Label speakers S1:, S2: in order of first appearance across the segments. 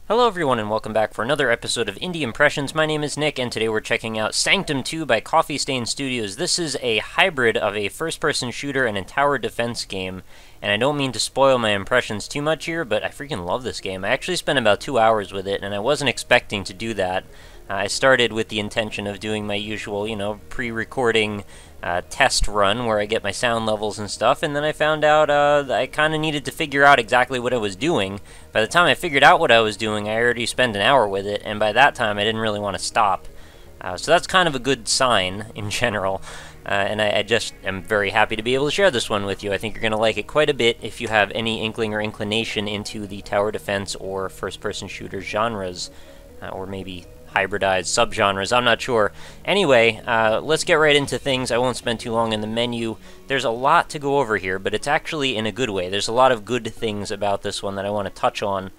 S1: Hello everyone and welcome back for another episode of Indie Impressions. My name is Nick and today we're checking out Sanctum 2 by Coffee Stain Studios. This is a hybrid of a first-person shooter and a tower defense game, and I don't mean to spoil my impressions too much here, but I freaking love this game. I actually spent about 2 hours with it and I wasn't expecting to do that. I started with the intention of doing my usual, pre-recording test run where I get my sound levels and stuff, and then I found out that I kind of needed to figure out exactly what I was doing. By the time I figured out what I was doing, I already spent an hour with it, and by that time I didn't really want to stop. So that's kind of a good sign in general, and I just am very happy to be able to share this one with you. I think you're going to like it quite a bit if you have any inkling or inclination into the tower defense or first-person shooter genres, or maybe hybridized subgenres, I'm not sure. Anyway, let's get right into things. I won't spend too long in the menu. There's a lot to go over here, but it's actually in a good way. There's a lot of good things about this one that I want to touch on,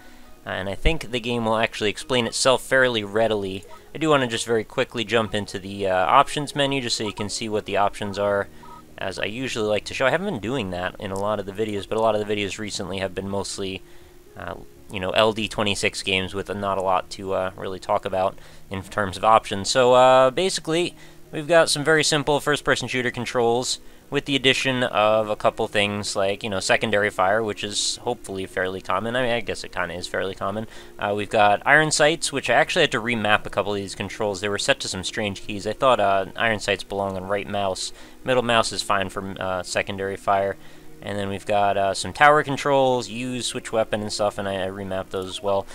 S1: and I think the game will actually explain itself fairly readily. I do want to just very quickly jump into the options menu just so you can see what the options are, as I usually like to show. I haven't been doing that in a lot of the videos, but a lot of the videos recently have been mostly LD26 games with not a lot to really talk about in terms of options. So basically, we've got some very simple first-person shooter controls with the addition of a couple things like, secondary fire, which is hopefully fairly common. I mean, I guess it kind of is fairly common. We've got iron sights, which I actually had to remap a couple of these controls. They were set to some strange keys. I thought iron sights belong on right mouse. Middle mouse is fine for secondary fire. And then we've got some tower controls, use, switch weapon and stuff, and I remapped those as well.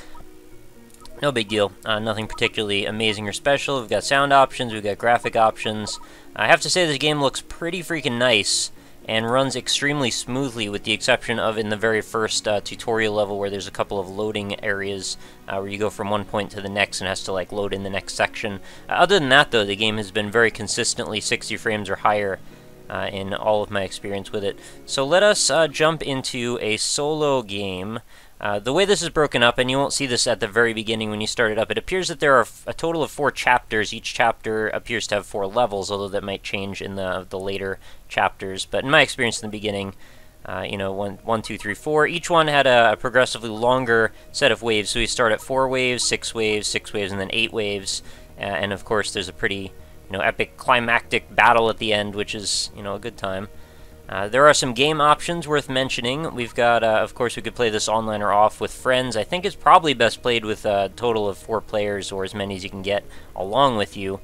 S1: No big deal. Nothing particularly amazing or special. We've got sound options, we've got graphic options. I have to say this game looks pretty freaking nice and runs extremely smoothly, with the exception of in the very first tutorial level where there's a couple of loading areas where you go from one point to the next and has to load in the next section. Other than that, though, the game has been very consistently 60 frames or higher in all of my experience with it. So let us jump into a solo game. The way this is broken up, and you won't see this at the very beginning when you start it up, it appears that there are a total of 4 chapters. Each chapter appears to have 4 levels, although that might change in the later chapters. But in my experience in the beginning, 1, 2, 3, 4. Each one had a progressively longer set of waves. So we start at 4 waves, 6 waves, 6 waves, and then 8 waves. And of course, there's a pretty epic climactic battle at the end, which is, a good time. There are some game options worth mentioning. We've got, of course, we could play this online or off with friends. I think it's probably best played with a total of 4 players, or as many as you can get along with you.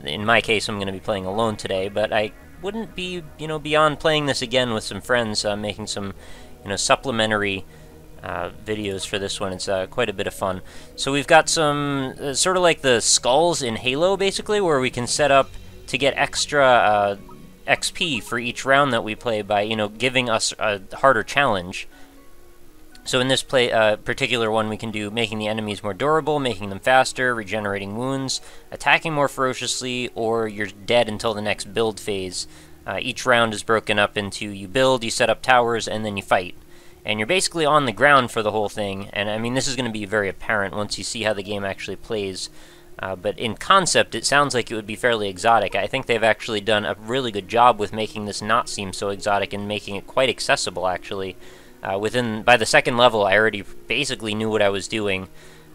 S1: In my case, I'm going to be playing alone today, but I wouldn't be, beyond playing this again with some friends, making some, supplementary videos for this one. It's quite a bit of fun. So we've got some sort of like the skulls in Halo, basically, where we can set up to get extra XP for each round that we play by giving us a harder challenge. So in this particular one, we can do making the enemies more durable, making them faster, regenerating wounds, attacking more ferociously, or you're dead until the next build phase. Each round is broken up into you build, you set up towers, and then you fight. And you're basically on the ground for the whole thing, and I mean, this is going to be very apparent once you see how the game actually plays. But in concept, it sounds like it would be fairly exotic. I think they've actually done a really good job with making this not seem so exotic and making it quite accessible, actually. By the second level, I already basically knew what I was doing.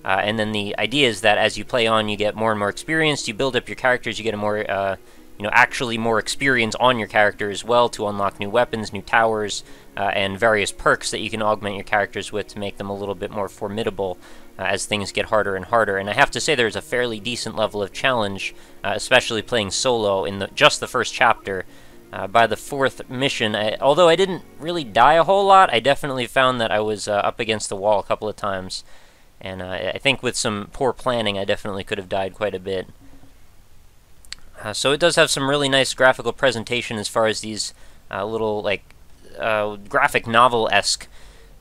S1: And then the idea is that as you play on, you get more and more experienced, you build up your characters, you get a more actually more experience on your character as well to unlock new weapons, new towers, and various perks that you can augment your characters with to make them a little bit more formidable as things get harder and harder. And I have to say there's a fairly decent level of challenge, especially playing solo in just the first chapter. By the 4th mission, although I didn't really die a whole lot, I definitely found that I was up against the wall a couple of times. And I think with some poor planning, I definitely could have died quite a bit. So it does have some really nice graphical presentation as far as these little, graphic novel-esque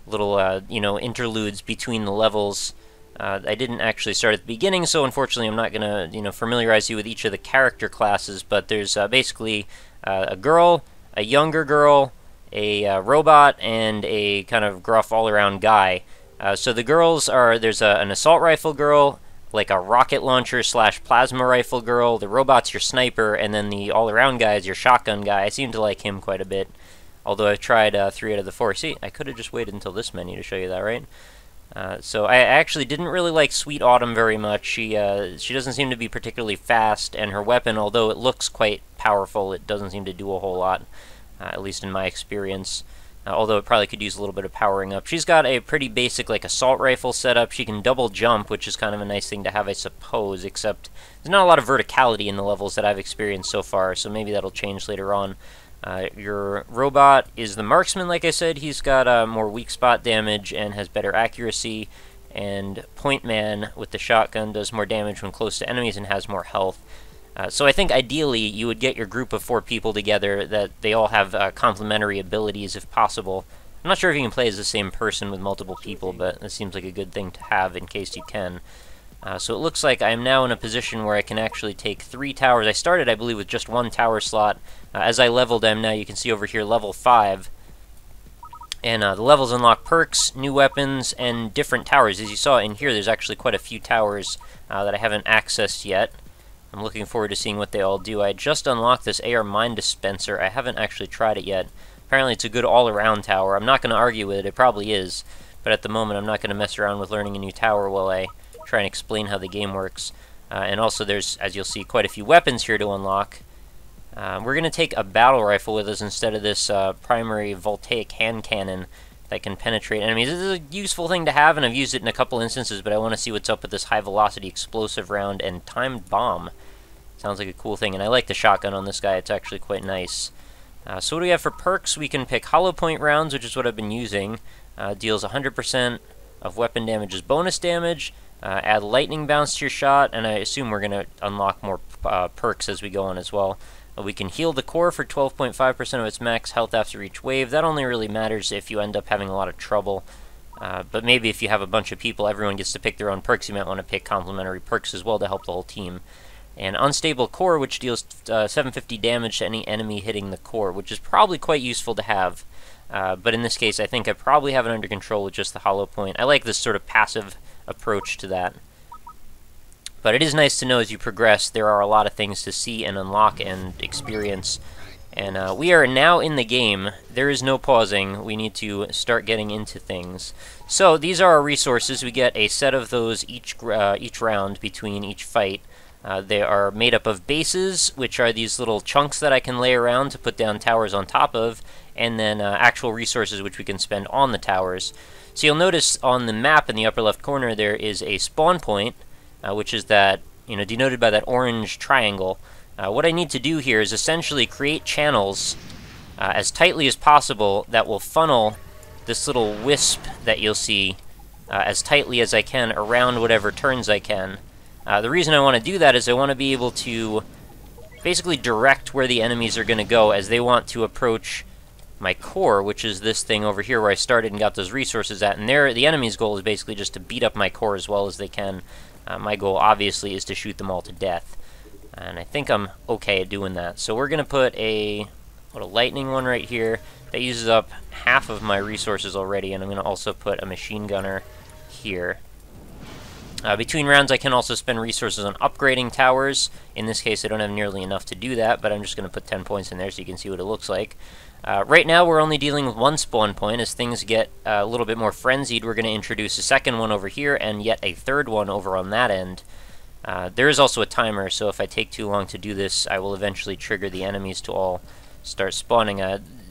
S1: little, interludes between the levels. I didn't actually start at the beginning, so unfortunately I'm not going to, familiarize you with each of the character classes, but there's basically a girl, a younger girl, a robot, and a kind of gruff all-around guy. So the girls are, there's an assault rifle girl, like a rocket launcher slash plasma rifle girl, the robot's your sniper, and then the all-around guy is your shotgun guy. I seem to like him quite a bit, although I've tried 3 out of the 4. See, I could have just waited until this menu to show you that, right? So I actually didn't really like Sweet Autumn very much. She doesn't seem to be particularly fast, and her weapon, although it looks quite powerful, it doesn't seem to do a whole lot, at least in my experience. Although it probably could use a little bit of powering up. She's got a pretty basic, like, assault rifle setup. She can double jump, which is kind of a nice thing to have, I suppose, except there's not a lot of verticality in the levels that I've experienced so far, so maybe that'll change later on. Your robot is the marksman, like I said. He's got more weak spot damage and has better accuracy, and Point Man with the shotgun does more damage when close to enemies and has more health. So I think ideally you would get your group of 4 people together that they all have complementary abilities if possible. I'm not sure if you can play as the same person with multiple people, but it seems like a good thing to have in case you can. So it looks like I am now in a position where I can actually take 3 towers. I started, I believe, with just 1 tower slot. As I leveled, I'm now, you can see over here, level 5. And the levels unlock perks, new weapons, and different towers. As you saw in here, there's actually quite a few towers that I haven't accessed yet. I'm looking forward to seeing what they all do. I just unlocked this AR Mine Dispenser. I haven't actually tried it yet. Apparently it's a good all-around tower. I'm not going to argue with it. It probably is. But at the moment, I'm not going to mess around with learning a new tower while I try and explain how the game works. And also there's, as you'll see, quite a few weapons here to unlock. We're going to take a battle rifle with us instead of this primary voltaic hand cannon that can penetrate enemies. This is a useful thing to have, and I've used it in a couple instances, but I want to see what's up with this high-velocity explosive round and timed bomb. Sounds like a cool thing, and I like the shotgun on this guy. It's actually quite nice. So what do we have for perks? We can pick hollow point rounds, which is what I've been using. Deals 100% of weapon damage as bonus damage. Add lightning bounce to your shot, and I assume we're going to unlock more perks as we go on as well. We can heal the core for 12.5% of its max health after each wave. That only really matters if you end up having a lot of trouble. But maybe if you have a bunch of people, everyone gets to pick their own perks. You might want to pick complementary perks as well to help the whole team. And Unstable Core, which deals 750 damage to any enemy hitting the core, which is probably quite useful to have. But in this case, I think I probably have it under control with just the hollow point. I like this sort of passive approach to that. But it is nice to know as you progress, there are a lot of things to see and unlock and experience. And we are now in the game. There is no pausing. We need to start getting into things. So these are our resources. We get a set of those each round between each fight. They are made up of bases, which are these little chunks that I can lay around to put down towers on top of, and then actual resources which we can spend on the towers. So you'll notice on the map in the upper left corner there is a spawn point, which is that, denoted by that orange triangle. What I need to do here is essentially create channels as tightly as possible that will funnel this little wisp that you'll see as tightly as I can around whatever turns I can. The reason I want to do that is I want to be able to basically direct where the enemies are going to go as they want to approach my core, which is this thing over here where I started and got those resources at. And the enemy's goal is basically just to beat up my core as well as they can. My goal, obviously, is to shoot them all to death. And I think I'm okay at doing that. So we're going to put a little lightning one right here. That uses up half of my resources already, and I'm going to also put a machine gunner here. Between rounds, I can also spend resources on upgrading towers. In this case, I don't have nearly enough to do that, but I'm just going to put 10 points in there so you can see what it looks like. Right now, we're only dealing with one spawn point. As things get a little bit more frenzied, we're going to introduce a second one over here and yet a third one over on that end. There is also a timer, so if I take too long to do this, I will eventually trigger the enemies to all start spawning.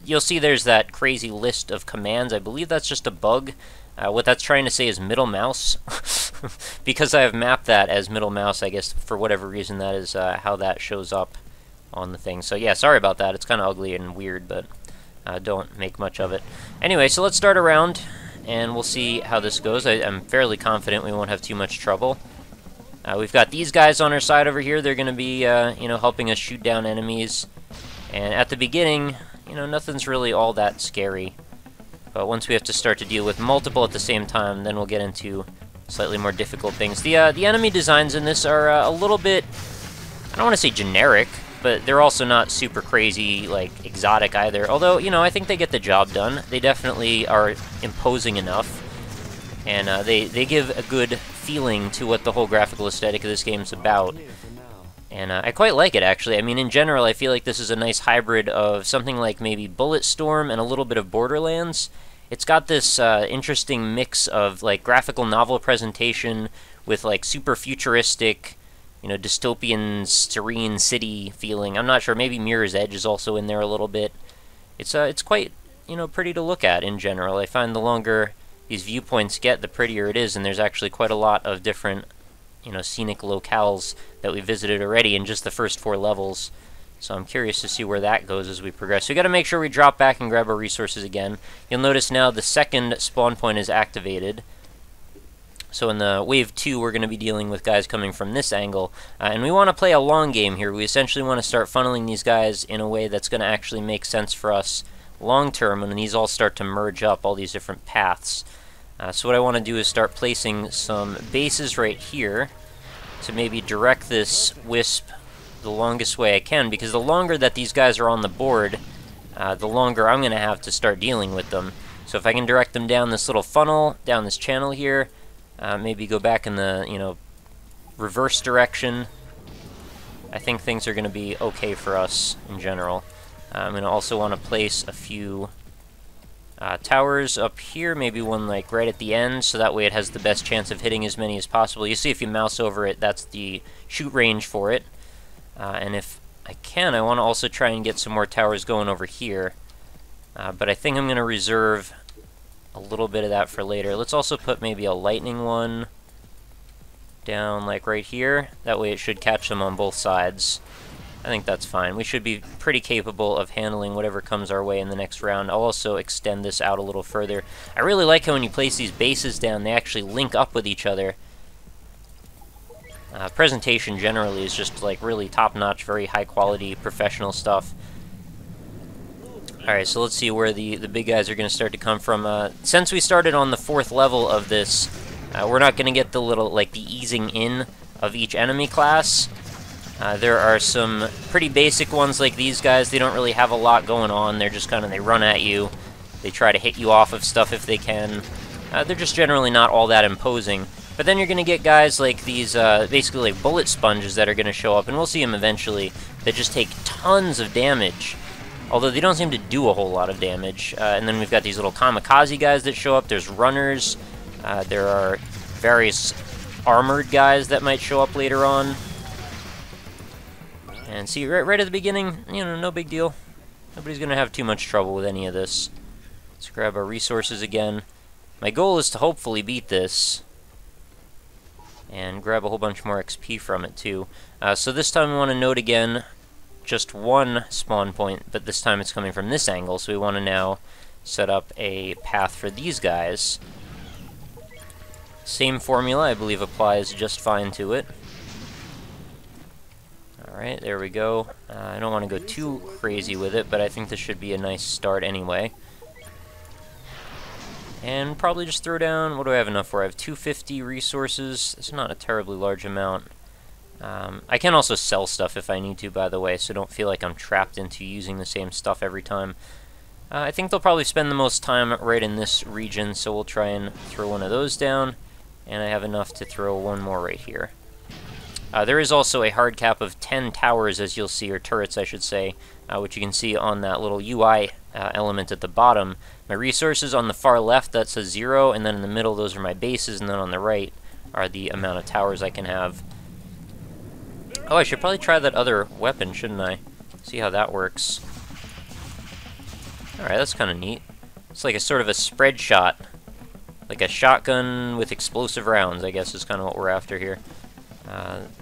S1: You'll see there's that crazy list of commands. I believe that's just a bug. What that's trying to say is middle mouse. Because I have mapped that as middle mouse, I guess for whatever reason that is how that shows up on the thing. So yeah, sorry about that. It's kind of ugly and weird, but don't make much of it. Anyway, so let's start a round, and we'll see how this goes. I'm fairly confident we won't have too much trouble. We've got these guys on our side over here. They're going to be, helping us shoot down enemies. And at the beginning, nothing's really all that scary. But once we have to start to deal with multiple at the same time, then we'll get into slightly more difficult things. The enemy designs in this are a little bit, I don't want to say generic, but they're also not super crazy, like, exotic either. Although, I think they get the job done. They definitely are imposing enough. And they give a good feeling to what the whole graphical aesthetic of this game is about. And I quite like it, actually. I mean, in general, I feel like this is a nice hybrid of something like maybe Bulletstorm and a little bit of Borderlands. it's got this interesting mix of like graphical novel presentation with like super futuristic, you know, dystopian, serene city feeling. I'm not sure. Maybe Mirror's Edge is also in there a little bit. It's quite, you know, pretty to look at in general. I find the longer these viewpoints get, the prettier it is, and there's actually quite a lot of different, you know, scenic locales that we visited already in just the first 4 levels. So I'm curious to see where that goes as we progress. So we got to make sure we drop back and grab our resources again. You'll notice now the second spawn point is activated. So in the Wave 2, we're going to be dealing with guys coming from this angle. And we want to play a long game here. We essentially want to start funneling these guys in a way that's going to actually make sense for us long term when these all start to merge up, all these different paths. So what I want to do is start placing some bases right here to maybe direct this wisp the longest way I can, because the longer that these guys are on the board, the longer I'm going to have to start dealing with them. So if I can direct them down this little funnel, down this channel here, maybe go back in the, you know, reverse direction, I think things are going to be okay for us in general. I'm going to also want to place a few towers up here, maybe one like right at the end, so that way it has the best chance of hitting as many as possible. You see if you mouse over it, that's the shoot range for it. And if I can, I want to also try and get some more towers going over here. But I think I'm going to reserve a little bit of that for later. Let's also put maybe a lightning one down like right here. That way it should catch them on both sides. I think that's fine. We should be pretty capable of handling whatever comes our way in the next round. I'll also extend this out a little further. I really like how when you place these bases down, they actually link up with each other. Presentation generally is just like really top-notch, very high-quality, professional stuff. Alright, so let's see where the big guys are going to start to come from. Since we started on the 4th level of this, we're not going to get the little, like, the easing in of each enemy class. There are some pretty basic ones like these guys. They don't really have a lot going on. They're just kind of, they run at you. They try to hit you off of stuff if they can. They're just generally not all that imposing. But then you're going to get guys like these, basically like bullet sponges that are going to show up, and we'll see them eventually, that just take tons of damage. Although they don't seem to do a whole lot of damage. And then we've got these little kamikaze guys that show up. There's runners. There are various armored guys that might show up later on. And see, right at the beginning, you know, no big deal. Nobody's going to have too much trouble with any of this. Let's grab our resources again. My goal is to hopefully beat this and grab a whole bunch more XP from it too. So this time we want to note again just one spawn point, but this time it's coming from this angle, so we want to now set up a path for these guys. Same formula, I believe, applies just fine to it. Alright, there we go. I don't want to go too crazy with it, but I think this should be a nice start anyway. And probably just throw down, what do I have enough for? I have 250 resources. It's not a terribly large amount. I can also sell stuff if I need to, by the way, so don't feel like I'm trapped into using the same stuff every time. I think they'll probably spend the most time right in this region, so we'll try and throw one of those down. And I have enough to throw one more right here. There is also a hard cap of 10 towers, as you'll see, or turrets, I should say, which you can see on that little UI element at the bottom. My resources on the far left, that says 0, and then in the middle, those are my bases, and then on the right are the amount of towers I can have. Oh, I should probably try that other weapon, shouldn't I? See how that works. Alright, that's kind of neat. It's like a sort of a spread shot. Like a shotgun with explosive rounds, I guess, is kind of what we're after here.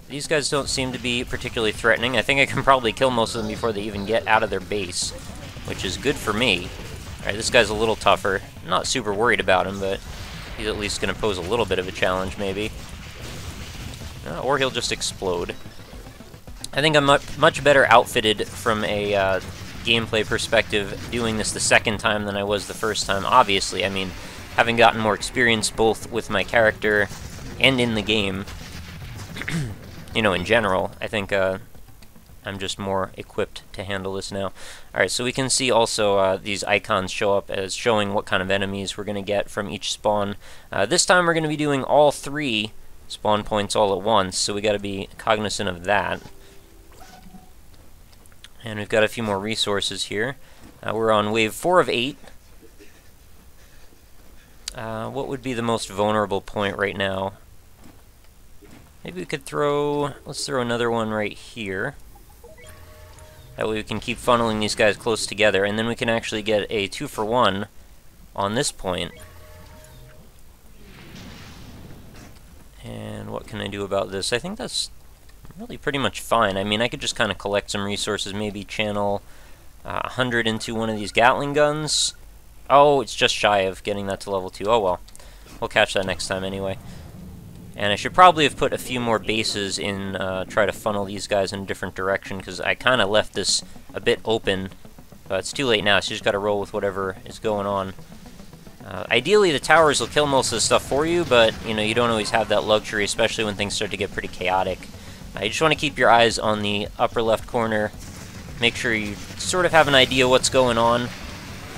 S1: These guys don't seem to be particularly threatening. I think I can probably kill most of them before they even get out of their base, which is good for me. Alright, this guy's a little tougher. I'm not super worried about him, but he's at least going to pose a little bit of a challenge, maybe. Or he'll just explode. I think I'm much better outfitted from a gameplay perspective doing this the second time than I was the first time. Obviously, I mean, having gotten more experience both with my character and in the game, you know, in general, I think I'm just more equipped to handle this now. Alright, so we can see also these icons show up as showing what kind of enemies we're going to get from each spawn. This time we're going to be doing all 3 spawn points all at once, so we got to be cognizant of that. And we've got a few more resources here. We're on wave 4 of 8. What would be the most vulnerable point right now? Maybe we could throw... let's throw another one right here. That way we can keep funneling these guys close together, and then we can actually get a 2-for-1 on this point. And what can I do about this? I think that's really pretty much fine. I mean, I could just kind of collect some resources, maybe channel 100 into one of these Gatling guns. Oh, it's just shy of getting that to level 2. Oh well. We'll catch that next time anyway. And I should probably have put a few more bases in, try to funnel these guys in a different direction, because I kind of left this a bit open. But it's too late now, so you just got to roll with whatever is going on. Ideally, the towers will kill most of the stuff for you, but, you know, you don't always have that luxury, especially when things start to get pretty chaotic. You just want to keep your eyes on the upper left corner. Make sure you sort of have an idea what's going on.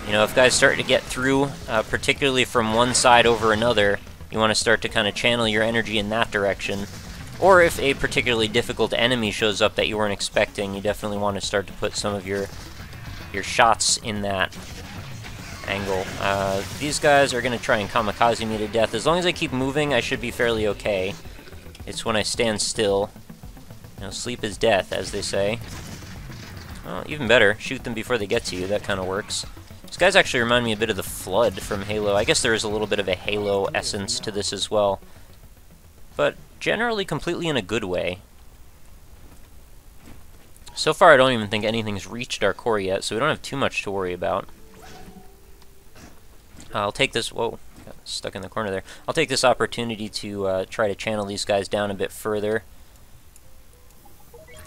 S1: You know, if guys start to get through, particularly from one side over another, you want to start to kind of channel your energy in that direction. Or if a particularly difficult enemy shows up that you weren't expecting, you definitely want to start to put some of your shots in that angle. These guys are going to try and kamikaze me to death. As long as I keep moving, I should be fairly okay. It's when I stand still. You know, sleep is death, as they say. Well, even better, shoot them before they get to you. That kind of works. These guys actually remind me a bit of the Flood from Halo. I guess there is a little bit of a Halo essence to this as well. But generally completely in a good way. So far, I don't even think anything's reached our core yet, so we don't have too much to worry about. I'll take this... whoa, got stuck in the corner there. I'll take this opportunity to try to channel these guys down a bit further.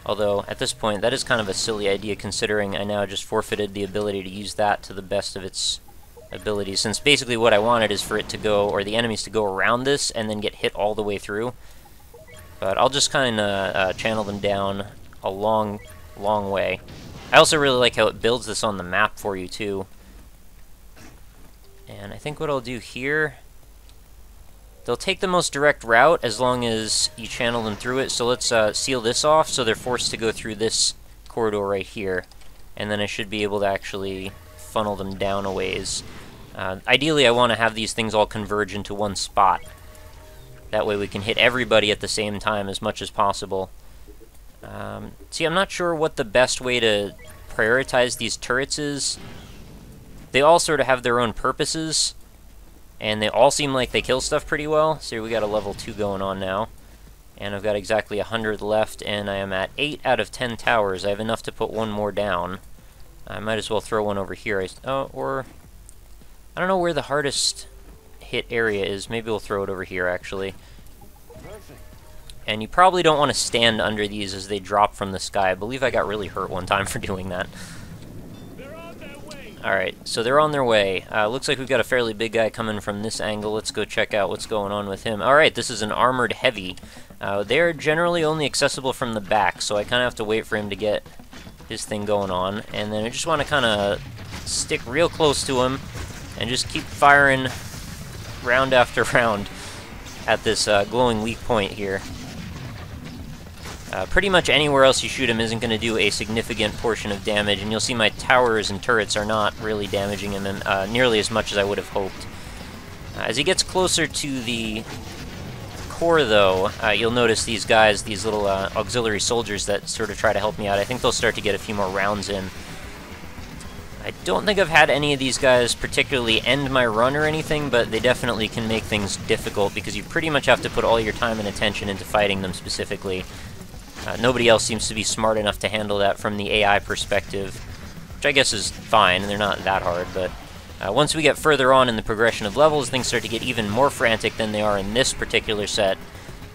S1: Although, at this point, that is kind of a silly idea, considering I now just forfeited the ability to use that to the best of its abilities, since basically what I wanted is for it to go, or the enemies to go around this, and then get hit all the way through. But I'll just kind of channel them down a long way. I also really like how it builds this on the map for you, too. And I think what I'll do here... they'll take the most direct route as long as you channel them through it. So let's seal this off so they're forced to go through this corridor right here. And then I should be able to actually funnel them down a ways. Ideally, I want to have these things all converge into one spot. That way we can hit everybody at the same time as much as possible. See, I'm not sure what the best way to prioritize these turrets is. They all sort of have their own purposes. And they all seem like they kill stuff pretty well. So we got a level 2 going on now. And I've got exactly 100 left, and I am at 8 out of 10 towers. I have enough to put one more down. I might as well throw one over here. Or... I don't know where the hardest hit area is. Maybe we'll throw it over here, actually.
S2: Perfect.
S1: And you probably don't want to stand under these as they drop from the sky. I believe I got really hurt one time for doing that. Alright, so they're on their way. Looks like we've got a fairly big guy coming from this angle. Let's go check out what's going on with him. Alright, this is an armored heavy. They're generally only accessible from the back, so I kind of have to wait for him to get his thing going on. And then I just want to kind of stick real close to him and just keep firing round after round at this glowing weak point here. Pretty much anywhere else you shoot him isn't going to do a significant portion of damage, and you'll see my towers and turrets are not really damaging him nearly as much as I would have hoped. As he gets closer to the core, though, you'll notice these guys, these little auxiliary soldiers that sort of try to help me out. I think they'll start to get a few more rounds in. I don't think I've had any of these guys particularly end my run or anything, but they definitely can make things difficult because you pretty much have to put all your time and attention into fighting them specifically. Nobody else seems to be smart enough to handle that from the AI perspective, which I guess is fine, and they're not that hard, but once we get further on in the progression of levels, things start to get even more frantic than they are in this particular set.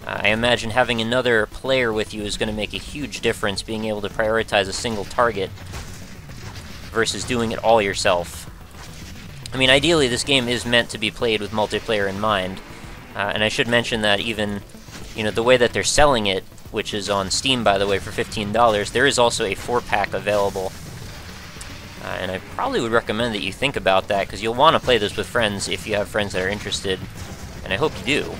S1: I imagine having another player with you is going to make a huge difference, being able to prioritize a single target versus doing it all yourself. I mean, ideally, this game is meant to be played with multiplayer in mind, and I should mention that even, you know, the way that they're selling it, which is on Steam, by the way, for $15, there is also a 4-pack available. And I probably would recommend that you think about that, because you'll want to play this with friends if you have friends that are interested, and I hope you do.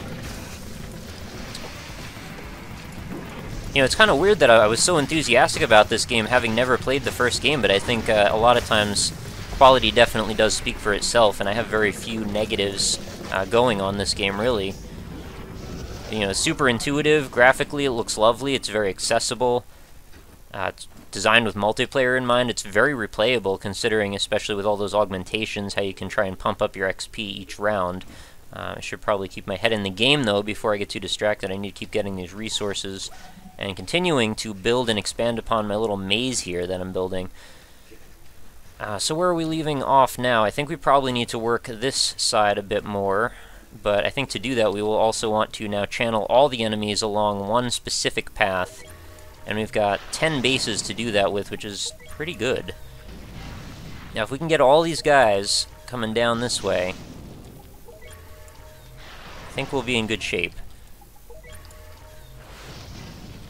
S1: You know, it's kind of weird that I was so enthusiastic about this game, having never played the first game, but I think a lot of times quality definitely does speak for itself, and I have very few negatives going on this game, really. You know, super intuitive. Graphically, it looks lovely. It's very accessible. It's designed with multiplayer in mind. It's very replayable, considering, especially with all those augmentations, how you can try and pump up your XP each round. I should probably keep my head in the game, though, before I get too distracted. I need to keep getting these resources and continuing to build and expand upon my little maze here that I'm building. So where are we leaving off now? I think we probably need to work this side a bit more, but I think to do that we will also want to now channel all the enemies along one specific path, and we've got 10 bases to do that with, which is pretty good. Now if we can get all these guys coming down this way, I think we'll be in good shape.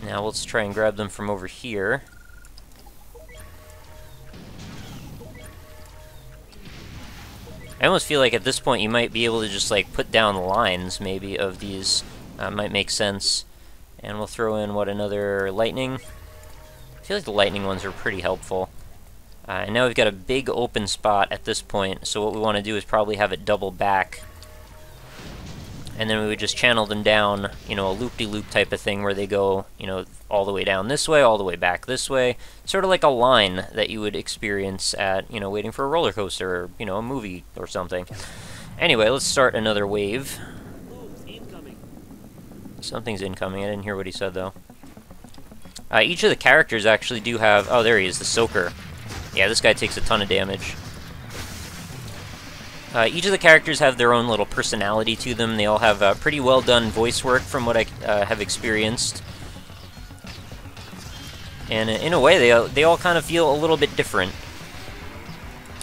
S1: Now let's try and grab them from over here. I almost feel like at this point you might be able to just like put down lines maybe of these. Might make sense. And we'll throw in, what, another lightning? I feel like the lightning ones are pretty helpful. And now we've got a big open spot at this point, so what we want to do is probably have it double back. And then we would just channel them down, you know, a loop-de-loop type of thing where they go, you know, all the way down this way, all the way back this way. Sort of like a line that you would experience at, you know, waiting for a roller coaster or, you know, a movie or something. Anyway, let's start another wave. Something's incoming. I didn't hear what he said, though. Each of the characters actually do have... Oh, there he is, the Soaker. Yeah, this guy takes a ton of damage. Each of the characters have their own little personality to them. They all have pretty well done voice work from what I have experienced. And in a way, they all kind of feel a little bit different.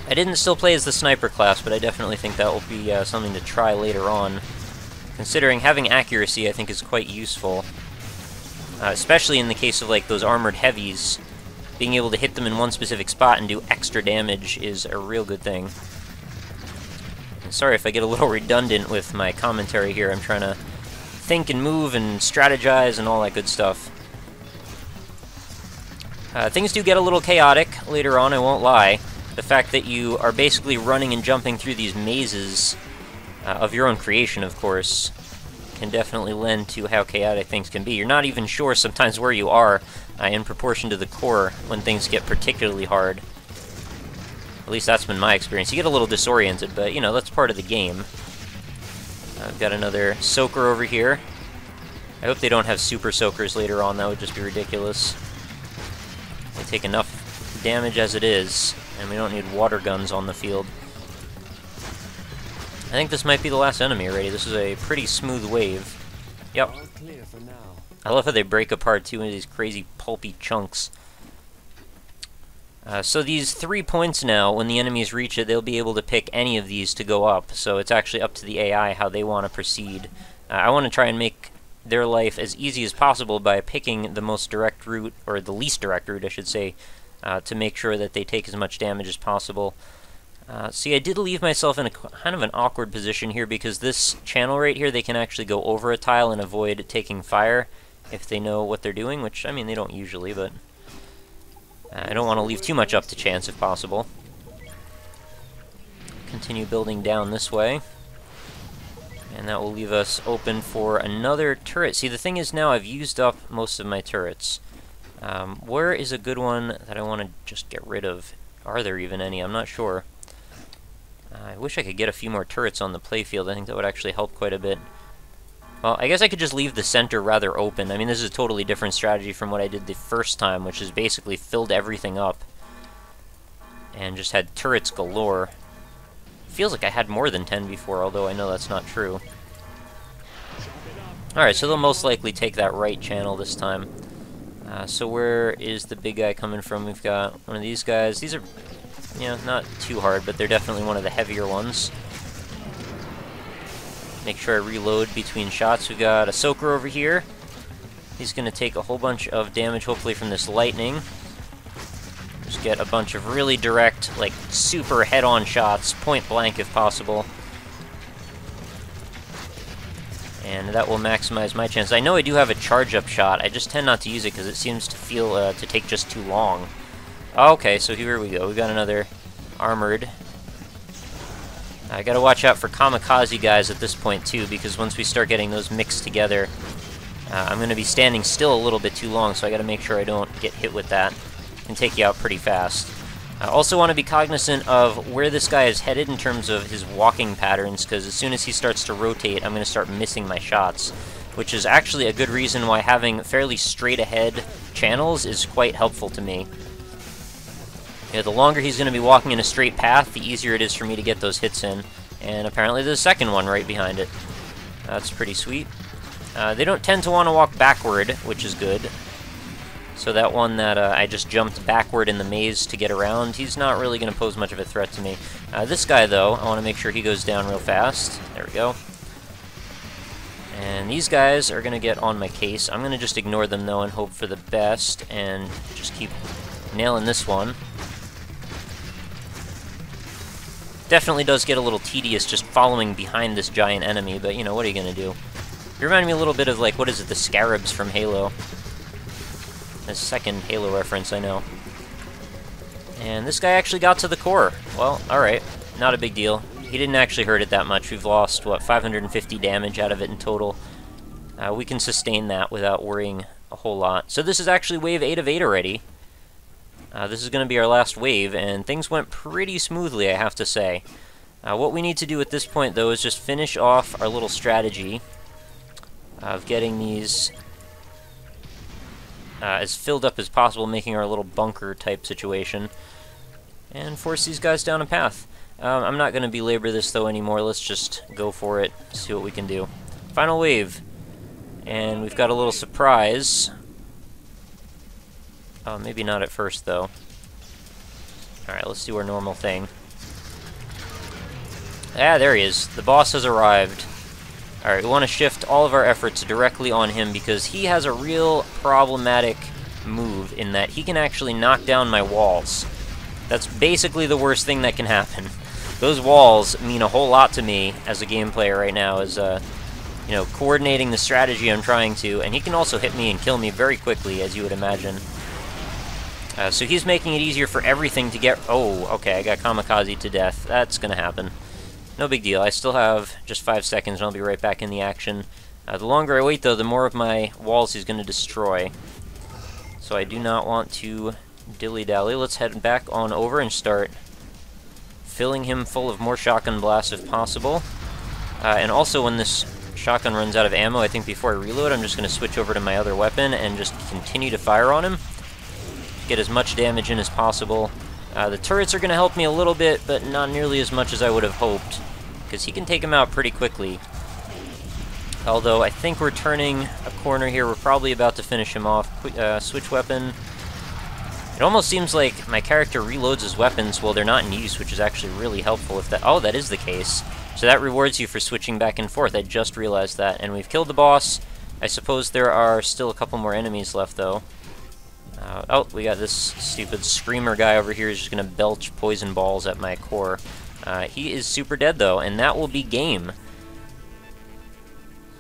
S1: I didn't still play as the sniper class, but I definitely think that will be something to try later on. Considering having accuracy, I think, is quite useful. Especially in the case of like those armored heavies. Being able to hit them in one specific spot and do extra damage is a real good thing. Sorry if I get a little redundant with my commentary here. I'm trying to think and move and strategize and all that good stuff. Things do get a little chaotic later on, I won't lie. The fact that you are basically running and jumping through these mazes of your own creation, of course, can definitely lend to how chaotic things can be. You're not even sure sometimes where you are in proportion to the core when things get particularly hard. At least that's been my experience. You get a little disoriented, but, you know, that's part of the game. I've got another Soaker over here. I hope they don't have super Soakers later on. That would just be ridiculous. They take enough damage as it is, and we don't need water guns on the field. I think this might be the last enemy already. This is a pretty smooth wave. Yep. I love how they break apart, too, into these crazy pulpy chunks. So these 3 points now, when the enemies reach it, they'll be able to pick any of these to go up. So it's actually up to the AI how they want to proceed. I want to try and make their life as easy as possible by picking the most direct route, or the least direct route, I should say, to make sure that they take as much damage as possible. See, I did leave myself in a kind of an awkward position here, because this channel right here, they can actually go over a tile and avoid taking fire if they know what they're doing, which, I mean, they don't usually, but... I don't want to leave too much up to chance if possible. Continue building down this way. And that will leave us open for another turret. See, the thing is now I've used up most of my turrets. Where is a good one that I want to just get rid of? Are there even any? I'm not sure. I wish I could get a few more turrets on the playfield. I think that would actually help quite a bit. Well, I guess I could just leave the center rather open. I mean, this is a totally different strategy from what I did the first time, which is basically filled everything up and just had turrets galore. Feels like I had more than 10 before, although I know that's not true. Alright, so they'll most likely take that right channel this time. So where is the big guy coming from? We've got one of these guys. These are, you know, not too hard, but they're definitely one of the heavier ones. Make sure I reload between shots. We've got a Soaker over here. He's going to take a whole bunch of damage, hopefully, from this lightning. Just get a bunch of really direct, like, super head-on shots, point blank if possible. And that will maximize my chance. I know I do have a charge-up shot. I just tend not to use it because it seems to feel to take just too long. Okay, so here we go. We've got another armored I gotta watch out for kamikaze guys at this point too, because once we start getting those mixed together, I'm gonna be standing still a little bit too long, so I gotta make sure I don't get hit with that. It can take you out pretty fast. I also want to be cognizant of where this guy is headed in terms of his walking patterns, because as soon as he starts to rotate, I'm going to start missing my shots, which is actually a good reason why having fairly straight ahead channels is quite helpful to me. You know, the longer he's going to be walking in a straight path, the easier it is for me to get those hits in, and apparently there's a second one right behind it. That's pretty sweet. They don't tend to want to walk backward, which is good. So that one that I just jumped backward in the maze to get around, he's not really going to pose much of a threat to me. This guy, though, I want to make sure he goes down real fast. There we go. And these guys are going to get on my case. I'm going to just ignore them, though, and hope for the best, and just keep nailing this one. Definitely does get a little tedious just following behind this giant enemy, but, you know, what are you going to do? You remind me a little bit of, like, what is it, the Scarabs from Halo. A second Halo reference, I know. And this guy actually got to the core. Well, alright. Not a big deal. He didn't actually hurt it that much. We've lost, what, 550 damage out of it in total. We can sustain that without worrying a whole lot. So this is actually wave 8 of 8 already. This is going to be our last wave, and things went pretty smoothly, I have to say. What we need to do at this point, though, is just finish off our little strategy of getting these as filled up as possible, making our little bunker type situation, and force these guys down a path. I'm not going to belabor this though anymore. Let's just go for it, see what we can do. Final wave, and we've got a little surprise. Maybe not at first though. Alright, let's do our normal thing. Ah, there he is. The boss has arrived. Alright, we want to shift all of our efforts directly on him because he has a real problematic move in that he can actually knock down my walls. That's basically the worst thing that can happen. Those walls mean a whole lot to me as a game player right now, as you know, coordinating the strategy I'm trying to, and he can also hit me and kill me very quickly, as you would imagine. So he's making it easier for everything to get... Oh, okay, I got kamikaze to death. That's gonna happen. No big deal. I still have just 5 seconds, and I'll be right back in the action. The longer I wait, though, the more of my walls he's going to destroy. So I do not want to dilly-dally. Let's head back on over and start filling him full of more shotgun blasts if possible. And also, when this shotgun runs out of ammo, I think before I reload, I'm just going to switch over to my other weapon and just continue to fire on him. Get as much damage in as possible. The turrets are going to help me a little bit, but not nearly as much as I would have hoped, because he can take him out pretty quickly. Although, I think we're turning a corner here. We're probably about to finish him off. Switch weapon. It almost seems like my character reloads his weapons while they're not in use, which is actually really helpful if that... Oh, that is the case. So that rewards you for switching back and forth. I just realized that. And we've killed the boss. I suppose there are still a couple more enemies left, though. Oh, we got this stupid screamer guy over here who's just going to belch poison balls at my core. He is super dead, though, and that will be game.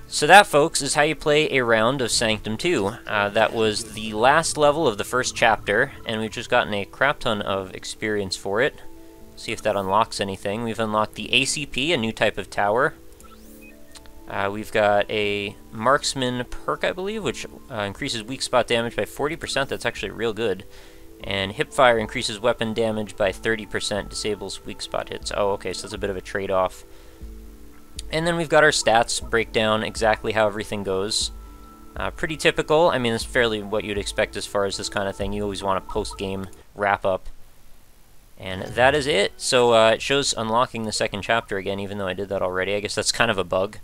S1: So that, folks, is how you play a round of Sanctum 2. That was the last level of the first chapter, and we've just gotten a crap ton of experience for it. See if that unlocks anything. We've unlocked the ACP, a new type of tower. We've got a marksman perk, I believe, which increases weak spot damage by 40%. That's actually real good. And hipfire increases weapon damage by 30%, disables weak spot hits. Oh, okay, so that's a bit of a trade-off. And then we've got our stats, break down exactly how everything goes. Pretty typical. I mean, it's fairly what you'd expect as far as this kind of thing. You always want a post-game wrap-up. And that is it. So it shows unlocking the second chapter again, even though I did that already. I guess that's kind of a bug.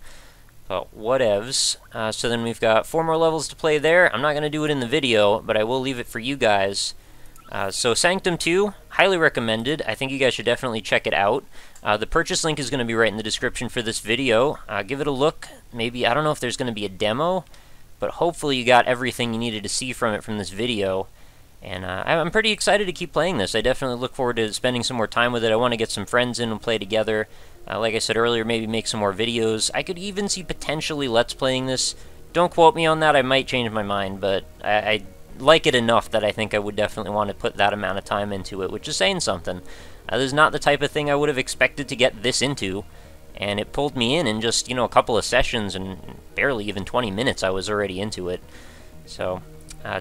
S1: But whatevs. So then we've got 4 more levels to play there. I'm not going to do it in the video, but I will leave it for you guys. So Sanctum 2, highly recommended. I think you guys should definitely check it out. The purchase link is going to be right in the description for this video. Give it a look. Maybe, I don't know if there's going to be a demo, but hopefully you got everything you needed to see from it from this video. And I'm pretty excited to keep playing this. I definitely look forward to spending some more time with it. I want to get some friends in and play together. Like I said earlier, maybe make some more videos. I could even see potentially Let's Playing this. Don't quote me on that, I might change my mind, but I like it enough that I think I would definitely want to put that amount of time into it, which is saying something. This is not the type of thing I would have expected to get this into, and it pulled me in just, a couple of sessions, and barely even 20 minutes I was already into it. So,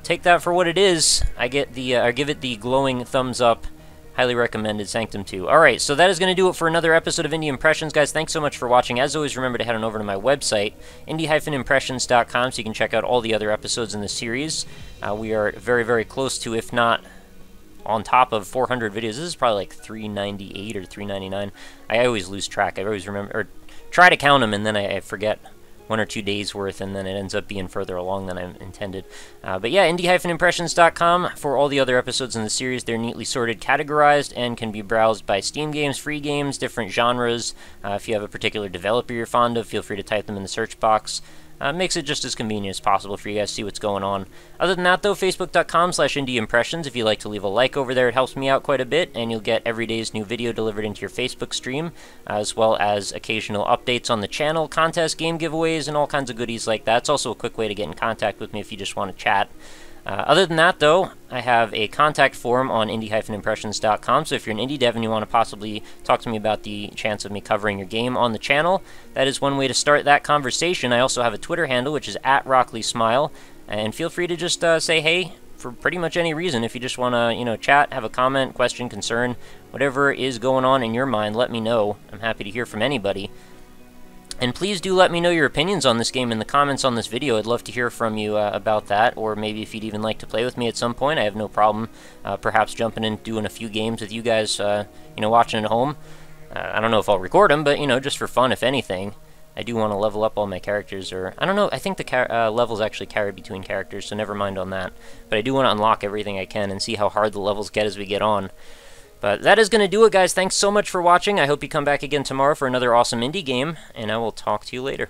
S1: take that for what it is. I give it the glowing thumbs up. Highly recommended, Sanctum 2. Alright, so that is going to do it for another episode of Indie Impressions. Guys, thanks so much for watching. As always, remember to head on over to my website, indie-impressions.com, so you can check out all the other episodes in the series. We are very, very close to, if not on top of 400 videos. This is probably like 398 or 399. I always lose track. I always remember, or try to count them, and then I forget 1 or 2 days worth, and then it ends up being further along than I intended. But yeah, indie-impressions.com for all the other episodes in the series. They're neatly sorted, categorized, and can be browsed by Steam games, free games, different genres. If you have a particular developer you're fond of, feel free to type them in the search box. Makes it just as convenient as possible for you guys to see what's going on. Other than that, though, facebook.com/indieimpressions. If you'd like to leave a like over there, it helps me out quite a bit, and you'll get every day's new video delivered into your Facebook stream, as well as occasional updates on the channel, contests, game giveaways, and all kinds of goodies like that. It's also a quick way to get in contact with me if you just want to chat. Other than that, though, I have a contact form on indie-impressions.com, so if you're an indie dev and you want to possibly talk to me about the chance of me covering your game on the channel, that is one way to start that conversation. I also have a Twitter handle, which is @RockLeeSmile, and feel free to just say hey for pretty much any reason. If you just want to, chat, have a comment, question, concern, whatever is going on in your mind, let me know. I'm happy to hear from anybody. And please do let me know your opinions on this game in the comments on this video. I'd love to hear from you about that, or maybe if you'd even like to play with me at some point. I have no problem perhaps jumping in, doing a few games with you guys, watching at home. I don't know if I'll record them, but, just for fun, if anything. I do want to level up all my characters, or, I don't know, I think the levels actually carry between characters, so never mind on that. But I do want to unlock everything I can and see how hard the levels get as we get on. But that is going to do it, guys. Thanks so much for watching. I hope you come back again tomorrow for another awesome indie game, and I will talk to you later.